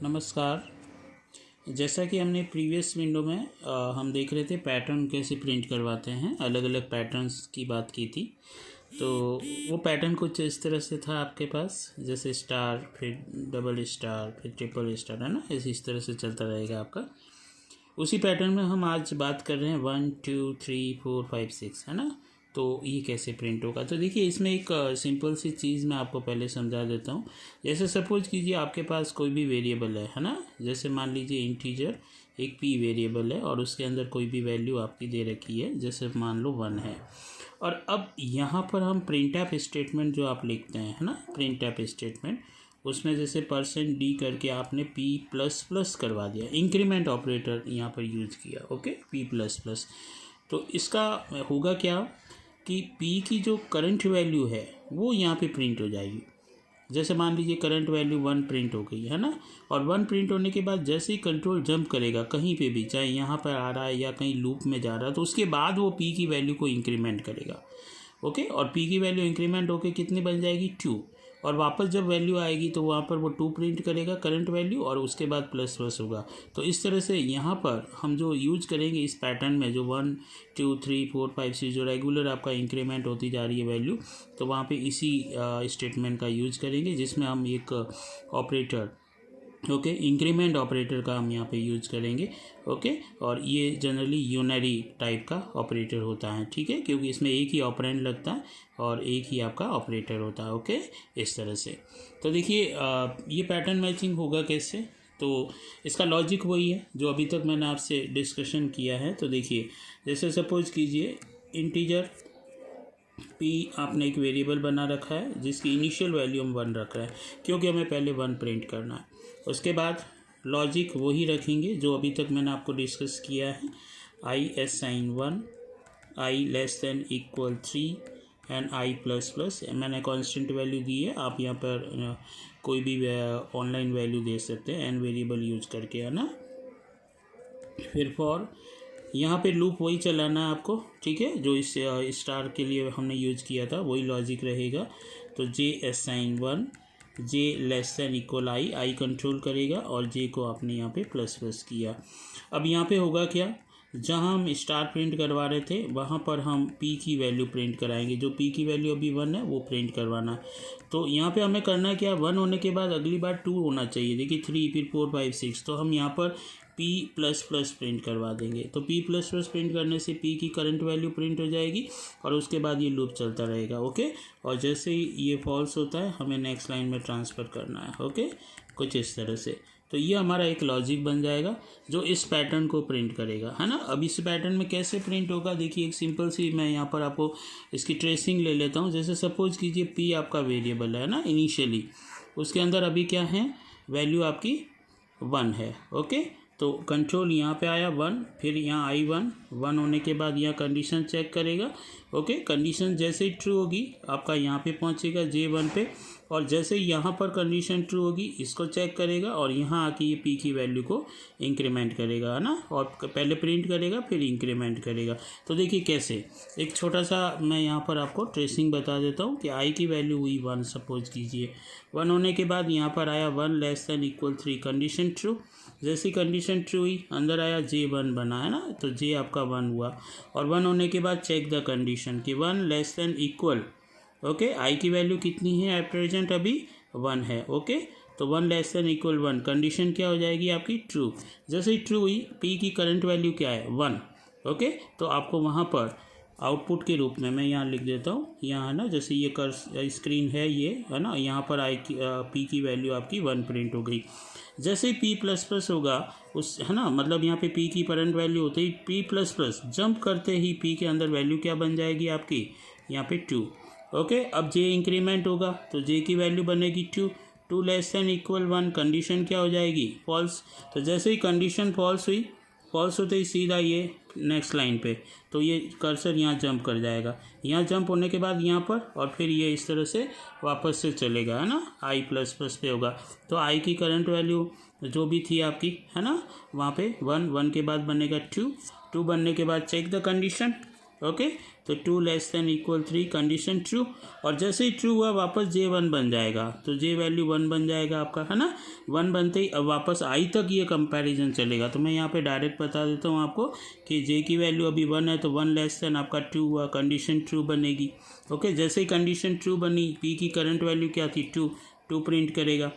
नमस्कार। जैसा कि हमने प्रीवियस विंडो में हम देख रहे थे पैटर्न कैसे प्रिंट करवाते हैं, अलग अलग पैटर्न्स की बात की थी। तो वो पैटर्न कुछ इस तरह से था आपके पास, जैसे स्टार, फिर डबल स्टार, फिर ट्रिपल स्टार, है ना। इस तरह से चलता रहेगा आपका। उसी पैटर्न में हम आज बात कर रहे हैं 1 2 3 4 5 6, है ना। तो ये कैसे प्रिंट होगा, तो देखिए इसमें एक सिंपल सी चीज़ मैं आपको पहले समझा देता हूँ। जैसे सपोज कीजिए आपके पास कोई भी वेरिएबल है ना। जैसे मान लीजिए इंटीजर एक पी वेरिएबल है और उसके अंदर कोई भी वैल्यू आपकी दे रखी है, जैसे मान लो 1 है। और अब यहाँ पर हम प्रिंट एफ स्टेटमेंट जो आप लिखते हैं, है ना, प्रिंट एफ स्टेटमेंट, उसमें जैसे %d करके आपने p प्लस प्लस करवा दिया, इंक्रीमेंट ऑपरेटर यहाँ पर यूज़ किया। Okay, p plus plus. तो इसका होगा क्या कि p की जो करंट वैल्यू है वो यहाँ पे प्रिंट हो जाएगी। जैसे मान लीजिए करंट वैल्यू 1 प्रिंट हो गई है ना। और 1 प्रिंट होने के बाद जैसे ही कंट्रोल जंप करेगा कहीं पे भी, चाहे यहाँ पर आ रहा है या कहीं लूप में जा रहा है, तो उसके बाद वो p की वैल्यू को इंक्रीमेंट करेगा। ओके, और p की वैल्यू इंक्रीमेंट होकर कितनी बन जाएगी, 2। और वापस जब वैल्यू आएगी तो वहाँ पर वो 2 प्रिंट करेगा करंट वैल्यू, और उसके बाद प्लस प्लस होगा। तो इस तरह से यहाँ पर हम जो यूज करेंगे इस पैटर्न में, जो 1 2 3 4 5 6 जो रेगुलर आपका इंक्रीमेंट होती जा रही है वैल्यू, तो वहाँ पे इसी स्टेटमेंट का यूज करेंगे, जिसमें हम एक ऑपरेटर, ओके, इंक्रीमेंट ऑपरेटर का हम यहाँ पे यूज करेंगे। ओके, और ये जनरली यूनरी टाइप का ऑपरेटर होता है, ठीक है, क्योंकि इसमें एक ही ऑपरेंड लगता है और एक ही आपका ऑपरेटर होता है। ओके, इस तरह से। तो देखिए ये पैटर्न मैचिंग होगा कैसे, तो इसका लॉजिक वही है जो अभी तक मैंने आपसे डिस्कशन किया है। तो देखिए जैसे सपोज कीजिए इंटीजर p आपने एक वेरिएबल बना रखा है जिसकी इनिशियल वैल्यू हम 1 रख रहे हैं, क्योंकि हमें पहले 1 प्रिंट करना है। उसके बाद लॉजिक वही रखेंगे जो अभी तक मैंने आपको डिस्कस किया है, i assign 1, i less than equal 3 and i plus plus. मैंने कांस्टेंट वैल्यू दी है, आप यहाँ पर कोई भी ऑनलाइन वैल्यू दे सकते हैं एन वेरिएबल यूज करके, है ना। फिर फॉर यहाँ पे लूप वही चलाना है आपको, ठीक है, जो इस स्टार के लिए हमने यूज किया था वही लॉजिक रहेगा। तो j assign 1, j less than equal i control करेगा, और j को आपने यहाँ पे प्लस प्लस किया। अब यहाँ पे होगा क्या, जहाँ हम स्टार प्रिंट करवा रहे थे वहाँ पर हम p की वैल्यू प्रिंट कराएंगे। जो p की वैल्यू अभी 1 है वो प्रिंट करवाना है। तो यहाँ पे हमें करना क्या, 1 होने के बाद अगली बार 2 होना चाहिए। देखिए 3, फिर 4 5 6, तो हम यहाँ पर p प्लस प्लस प्रिंट करवा देंगे। तो p प्लस प्लस प्रिंट करने से p की करंट वैल्यू प्रिंट हो जाएगी, और उसके बाद ये लूप चलता रहेगा। ओके, और जैसे ही ये फॉल्स होता है हमें नेक्स्ट लाइन में ट्रांसफ़र करना है। ओके, कुछ इस तरह से। तो ये हमारा एक लॉजिक बन जाएगा जो इस पैटर्न को प्रिंट करेगा, है ना। अब इस पैटर्न में कैसे प्रिंट होगा, देखिए एक सिंपल सी मैं यहाँ पर आपको इसकी ट्रेसिंग ले लेता हूँ। जैसे सपोज कीजिए p आपका वेरिएबल है ना इनिशियली, उसके अंदर अभी क्या है, वैल्यू आपकी 1 है। ओके, तो कंट्रोल यहाँ पे आया 1, फिर यहाँ आई 1 होने के बाद यहाँ कंडीशन चेक करेगा। ओके, कंडीशन जैसे ही ट्रू होगी आपका यहाँ पे पहुँचेगा J1 पे, और जैसे ही यहाँ पर कंडीशन ट्रू होगी इसको चेक करेगा, और यहाँ आके ये p की वैल्यू को इंक्रीमेंट करेगा, है ना, और पहले प्रिंट करेगा फिर इंक्रीमेंट करेगा। तो देखिए कैसे, एक छोटा सा मैं यहाँ पर आपको ट्रेसिंग बता देता हूँ कि i की वैल्यू हुई 1, सपोज कीजिए 1 होने के बाद यहाँ पर आया 1 less than equal 3, condition true. जैसी कंडीशन ट्रू हुई अंदर आया J1 बना, है ना, तो J आपका 1 हुआ। और 1 होने के बाद चेक द कंडीशन कि 1 less than equal, okay, i की वैल्यू कितनी है एट प्रेजेंट, अभी 1 है। ओके, तो 1 लेस देन इक्वल 1, कंडीशन क्या हो जाएगी आपकी, ट्रू। जैसे ही ट्रू हुई p की करंट वैल्यू क्या है, 1। ओके, तो आपको वहाँ पर आउटपुट के रूप में मैं यहाँ लिख देता हूँ, यहाँ है ना, जैसे ये स्क्रीन है ये, है ना, यहाँ पर p की वैल्यू आपकी 1 प्रिंट हो गई। जैसे ही p प्लस प्लस होगा उस, है ना, मतलब यहाँ पे p की करंट वैल्यू होते ही p प्लस प्लस जंप करते ही p के अंदर वैल्यू क्या बन जाएगी आपकी, यहाँ पे 2। ओके, अब j इंक्रीमेंट होगा तो j की वैल्यू बनेगी 2 लेस देन इक्वल 1, कंडीशन क्या हो जाएगी, फॉल्स। तो जैसे ही कंडीशन फॉल्स हुई, फॉल्स होते ही सीधा ये नेक्स्ट लाइन पे, तो ये कर्सर यहाँ जंप कर जाएगा। यहाँ जंप होने के बाद यहाँ पर, और फिर ये इस तरह से वापस से चलेगा, है ना, i प्लस प्लस पे होगा। तो i की करंट वैल्यू जो भी थी आपकी, है ना, वहाँ पे 1 के बाद बनेगा 2 बनने के बाद चेक द कंडीशन, ओके। तो 2 less than equal 3 condition true, और जैसे ही ट्रू हुआ वापस J1 बन जाएगा, तो J वैल्यू 1 बन जाएगा आपका, है ना। 1 बनते ही अब वापस I तक ये कंपैरिजन चलेगा। तो मैं यहाँ पे डायरेक्ट बता देता हूँ आपको कि J की वैल्यू अभी 1 है, तो 1 लेस देन आपका 2 हुआ, कंडीशन ट्रू बनेगी। ओके, जैसे ही कंडीशन ट्रू बनी, P की करंट वैल्यू क्या थी 2 प्रिंट करेगा,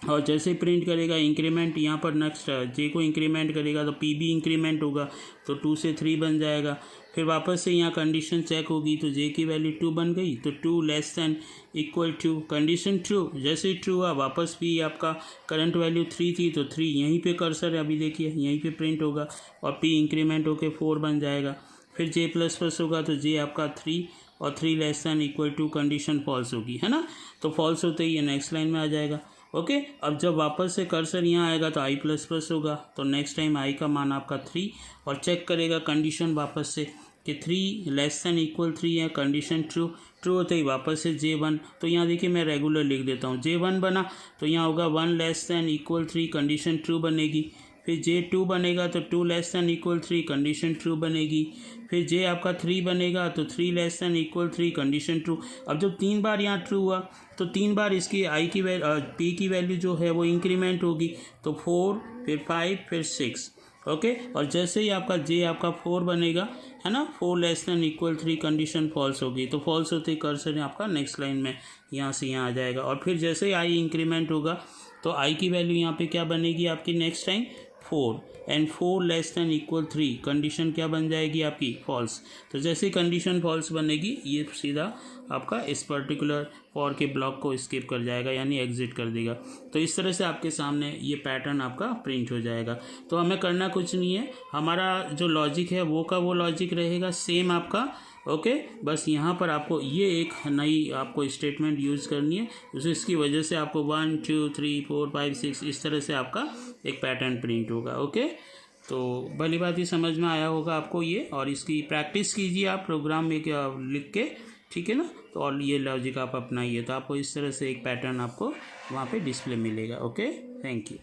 और जैसे ही प्रिंट करेगा इंक्रीमेंट यहाँ पर नेक्स्ट J को इंक्रीमेंट करेगा तो P भी इंक्रीमेंट होगा, तो 2 से 3 बन जाएगा। फिर वापस से यहाँ कंडीशन चेक होगी, तो J की वैल्यू 2 बन गई, तो 2 less than equal to condition true. जैसे ही ट्रू हुआ वापस भी आपका करंट वैल्यू 3 थी, तो 3 यहीं पे कर्सर है, अभी देखिए यहीं पे प्रिंट होगा, और P इंक्रीमेंट होके 4 बन जाएगा। फिर J प्लस प्लस होगा, तो J आपका 3 और 3 less than equal to condition false होगी, है ना। तो फॉल्स होते ही ये नेक्स्ट लाइन में आ जाएगा। ओके, अब जब वापस से कर्सर यहाँ आएगा तो I प्लस प्लस होगा, तो नेक्स्ट टाइम I का मान आपका 3, और चेक करेगा कंडीशन वापस से कि 3 लेस दैन इक्वल 3 है, कंडीशन ट्रू होते ही वापस से J1। तो यहाँ देखिए मैं रेगुलर लिख देता हूँ, J1 बना तो यहाँ होगा 1 less than equal 3, condition true बनेगी। फिर J2 बनेगा तो 2 less than equal 3, condition true बनेगी। फिर J आपका 3 बनेगा तो 3 less than equal 3, condition true. अब जब 3 बार यहाँ ट्रू हुआ तो 3 बार इसकी I की P की वैल्यू जो है वो इंक्रीमेंट होगी, तो 4 फिर 5 फिर 6। ओके, और जैसे ही आपका J आपका 4 बनेगा, है ना, 4 less than equal 3, condition false होगी, तो फॉल्स होते ही कर्सर आपका नेक्स्ट लाइन में यहाँ से यहाँ आ जाएगा। और फिर जैसे ही I इंक्रीमेंट होगा तो I की वैल्यू यहाँ पे क्या बनेगी आपकी next time 4, and 4 less than equal 3, condition क्या बन जाएगी आपकी फॉल्स। तो जैसे ही कंडीशन फॉल्स बनेगी ये सीधा आपका इस पर्टिकुलर फॉर के ब्लॉक को स्किप कर जाएगा, यानी एग्जिट कर देगा। तो इस तरह से आपके सामने ये पैटर्न आपका प्रिंट हो जाएगा। तो हमें करना कुछ नहीं है, हमारा जो लॉजिक है वो का वो लॉजिक रहेगा सेम आपका। ओके, बस यहाँ पर आपको ये एक नई आपको स्टेटमेंट यूज़ करनी है, इसकी वजह से आपको 1 2 3 4 5 6 इस तरह से आपका एक पैटर्न प्रिंट होगा। ओके, तो भली बात ही समझ में आया होगा आपको ये, और इसकी प्रैक्टिस कीजिए आप प्रोग्राम में क्या लिख के, ठीक है ना। तो और ये लॉजिक आप अपनाइए, तो आपको इस तरह से एक पैटर्न आपको वहाँ पे डिस्प्ले मिलेगा। Okay, thank you.